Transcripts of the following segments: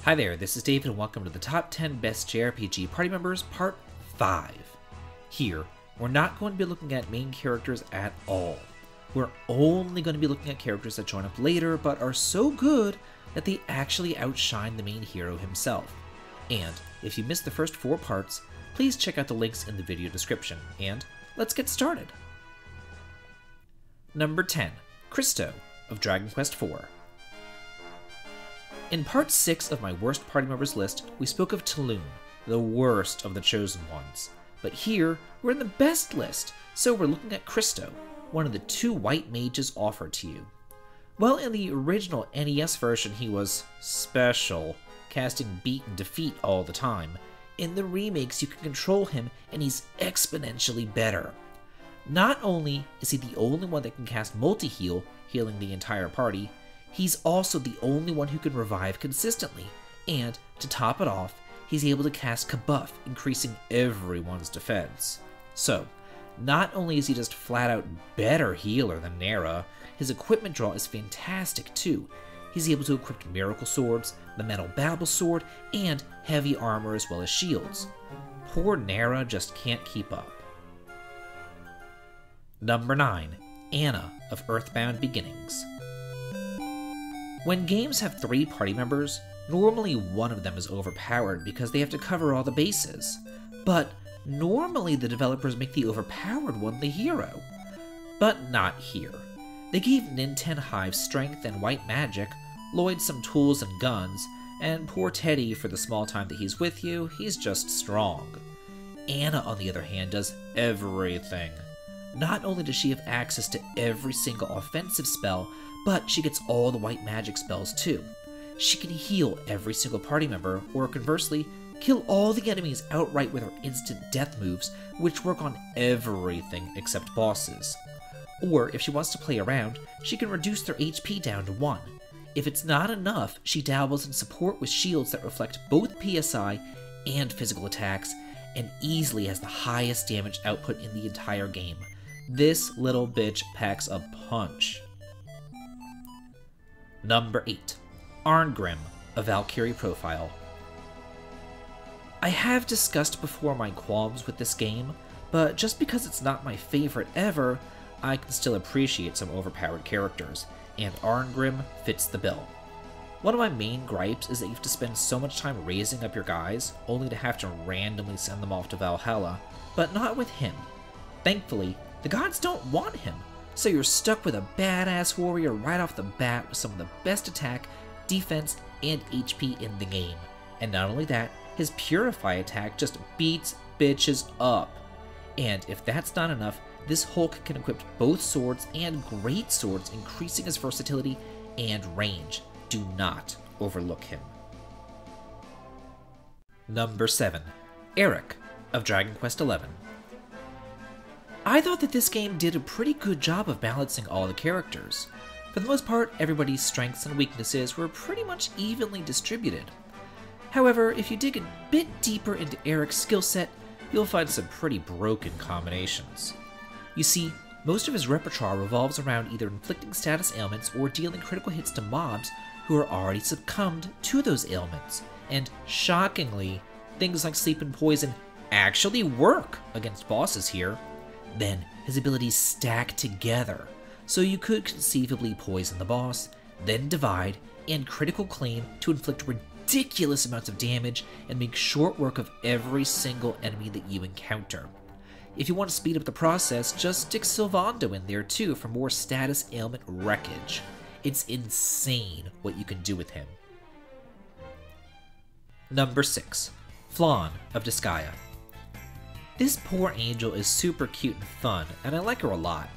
Hi there, this is David and welcome to the Top 10 Best JRPG Party Members Part 5. Here, we're not going to be looking at main characters at all. We're only going to be looking at characters that join up later but are so good that they actually outshine the main hero himself. And if you missed the first 4 parts, please check out the links in the video description, and let's get started! Number 10. Christo of Dragon Quest IV. In part 6 of my worst party members list, we spoke of Tulun, the worst of the chosen ones. But here, we're in the best list, so we're looking at Christo, one of the 2 white mages offered to you. Well, in the original NES version he was special, casting beat and defeat all the time. In the remakes you can control him and he's exponentially better. Not only is he the only one that can cast multi-heal, healing the entire party, he's also the only one who can revive consistently, and to top it off, he's able to cast Kabuff, increasing everyone's defense. So, not only is he just flat out better healer than Nera, his equipment draw is fantastic too. He's able to equip Miracle Swords, the Metal Babble Sword, and heavy armor as well as shields. Poor Nera just can't keep up. Number 9. Anna of Earthbound Beginnings. When games have 3 party members, normally one of them is overpowered because they have to cover all the bases. But normally the developers make the overpowered one the hero. But not here. They gave Ninten Hive strength and white magic, Lloyd some tools and guns, and poor Teddy, for the small time that he's with you, he's just strong. Anna, on the other hand, does everything. Not only does she have access to every single offensive spell, but she gets all the white magic spells too. She can heal every single party member, or conversely, kill all the enemies outright with her instant death moves, which work on everything except bosses. Or, if she wants to play around, she can reduce their HP down to 1. If it's not enough, she dabbles in support with shields that reflect both PSI and physical attacks, and easily has the highest damage output in the entire game. This little bitch packs a punch. Number 8. Arngrim, a Valkyrie profile. I have discussed before my qualms with this game, but just because it's not my favorite ever, I can still appreciate some overpowered characters, and Arngrim fits the bill. One of my main gripes is that you have to spend so much time raising up your guys, only to have to randomly send them off to Valhalla, but not with him. Thankfully, the gods don't want him, so you're stuck with a badass warrior right off the bat with some of the best attack, defense, and HP in the game. And not only that, his Purify attack just beats bitches up. And if that's not enough, this Hulk can equip both swords and great swords, increasing his versatility and range. Do not overlook him. Number 7. Eric of Dragon Quest XI. I thought that this game did a pretty good job of balancing all the characters. For the most part, everybody's strengths and weaknesses were pretty much evenly distributed. However, if you dig a bit deeper into Eric's skill set, you'll find some pretty broken combinations. You see, most of his repertoire revolves around either inflicting status ailments or dealing critical hits to mobs who are already succumbed to those ailments, and shockingly, things like sleep and poison actually work against bosses here. Then, his abilities stack together, so you could conceivably poison the boss, then divide, and critical claim to inflict ridiculous amounts of damage and make short work of every single enemy that you encounter. If you want to speed up the process, just stick Sylvando in there too for more status ailment wreckage. It's insane what you can do with him. Number 6. Flan of Disgaea. This poor angel is super cute and fun, and I like her a lot,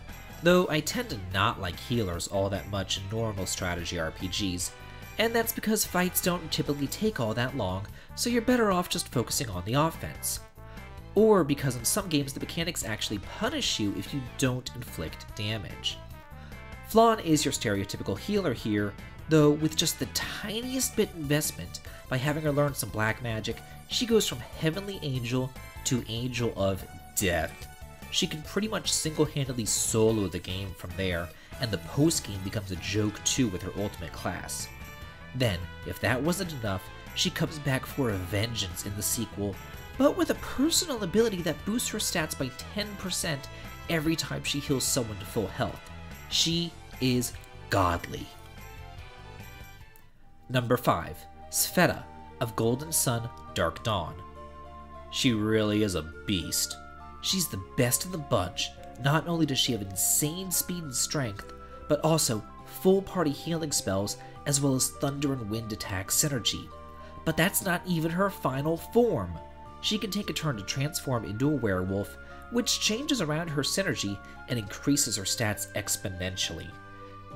though I tend to not like healers all that much in normal strategy RPGs, and that's because fights don't typically take all that long, so you're better off just focusing on the offense. Or because in some games the mechanics actually punish you if you don't inflict damage. Flan is your stereotypical healer here, though with just the tiniest bit investment, by having her learn some black magic, she goes from Heavenly Angel to Angel of Death. She can pretty much single-handedly solo the game from there, and the post-game becomes a joke too with her ultimate class. Then, if that wasn't enough, she comes back for a vengeance in the sequel, but with a personal ability that boosts her stats by 10% every time she heals someone to full health. She is godly. Number 5. Sveta of Golden Sun, Dark Dawn. She really is a beast. She's the best in the bunch. Not only does she have insane speed and strength, but also full party healing spells as well as thunder and wind attack synergy. But that's not even her final form. She can take a turn to transform into a werewolf, which changes around her synergy and increases her stats exponentially.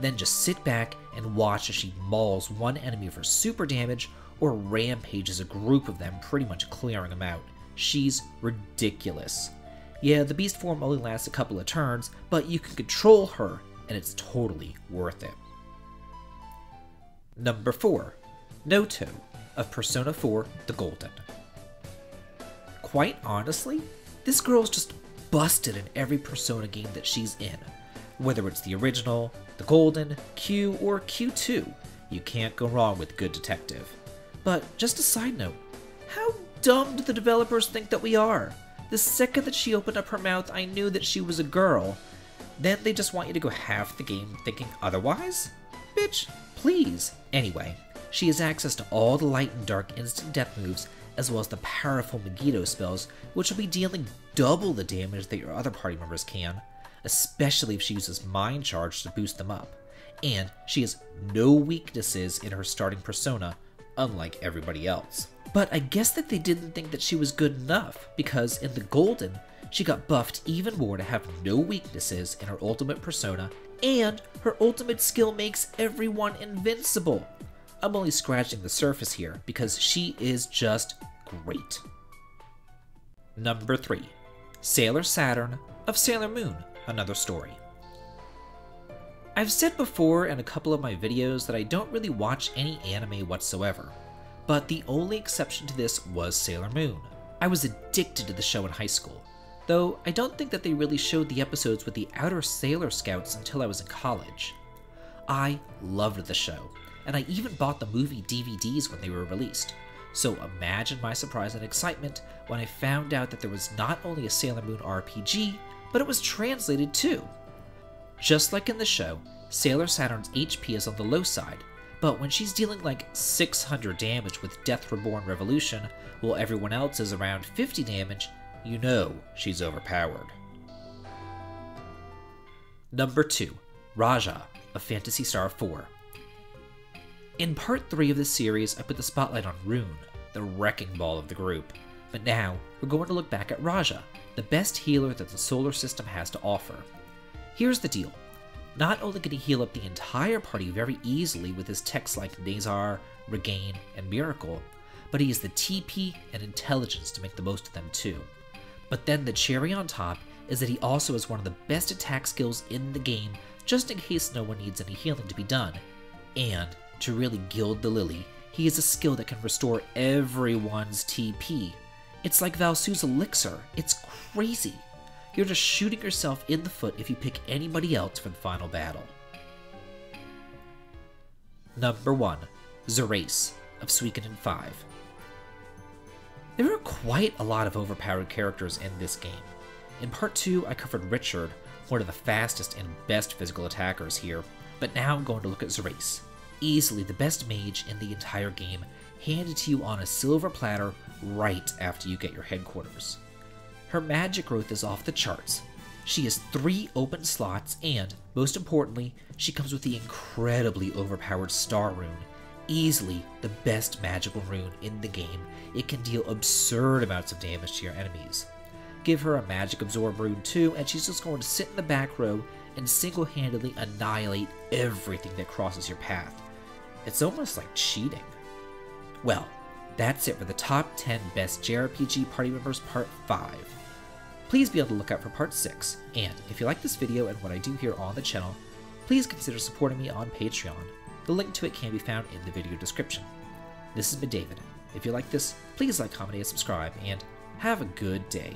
Then just sit back and watch as she mauls one enemy for super damage or rampages a group of them, pretty much clearing them out. She's ridiculous. Yeah, the beast form only lasts a couple of turns, but you can control her, and it's totally worth it. Number 4. Noto of Persona 4 The Golden. Quite honestly, this girl's just busted in every Persona game that she's in. Whether it's the original, the Golden, Q, or Q2, you can't go wrong with good detective. But just a side note, how dumb do the developers think that we are? The second that she opened up her mouth, I knew that she was a girl. Then they just want you to go half the game thinking otherwise? Bitch, please. Anyway, she has access to all the light and dark instant death moves, as well as the powerful Megiddo spells, which will be dealing double the damage that your other party members can, especially if she uses Mind Charge to boost them up. And she has no weaknesses in her starting persona, unlike everybody else. But I guess that they didn't think that she was good enough, because in the Golden, she got buffed even more to have no weaknesses in her ultimate persona, and her ultimate skill makes everyone invincible. I'm only scratching the surface here, because she is just great. Number 3. Sailor Saturn of Sailor Moon, Another Story. I've said before in a couple of my videos that I don't really watch any anime whatsoever, but the only exception to this was Sailor Moon. I was addicted to the show in high school, though I don't think that they really showed the episodes with the Outer Sailor Scouts until I was in college. I loved the show, and I even bought the movie DVDs when they were released, so imagine my surprise and excitement when I found out that there was not only a Sailor Moon RPG, but it was translated too. Just like in the show, Sailor Saturn's HP is on the low side, but when she's dealing like 600 damage with Death Reborn Revolution, while everyone else is around 50 damage, you know she's overpowered. Number 2. Raja of Phantasy Star 4. In part 3 of this series, I put the spotlight on Rune, the wrecking ball of the group, but now we're going to look back at Raja, the best healer that the solar system has to offer. Here's the deal. Not only can he heal up the entire party very easily with his techs like Nazar, Regain, and Miracle, but he has the TP and intelligence to make the most of them too. But then the cherry on top is that he also has one of the best attack skills in the game, just in case no one needs any healing to be done. And to really gild the lily, he has a skill that can restore everyone's TP. It's like Valsu's elixir. It's crazy. You're just shooting yourself in the foot if you pick anybody else for the final battle. Number 1. Zerace of Suikoden 5. There are quite a lot of overpowered characters in this game. In part 2, I covered Richard, one of the fastest and best physical attackers here, but now I'm going to look at Zerace. Easily the best mage in the entire game, handed to you on a silver platter right after you get your headquarters. Her magic growth is off the charts. She has 3 open slots and, most importantly, she comes with the incredibly overpowered Star Rune. Easily the best magical rune in the game. It can deal absurd amounts of damage to your enemies. Give her a magic absorb rune too, and she's just going to sit in the back row and single-handedly annihilate everything that crosses your path. It's almost like cheating. Well, that's it for the top 10 best JRPG party members part 5. Please be on the lookout for part 6, and if you like this video and what I do here on the channel, please consider supporting me on Patreon. The link to it can be found in the video description. This has been David. If you like this, please like, comment, and subscribe, and have a good day.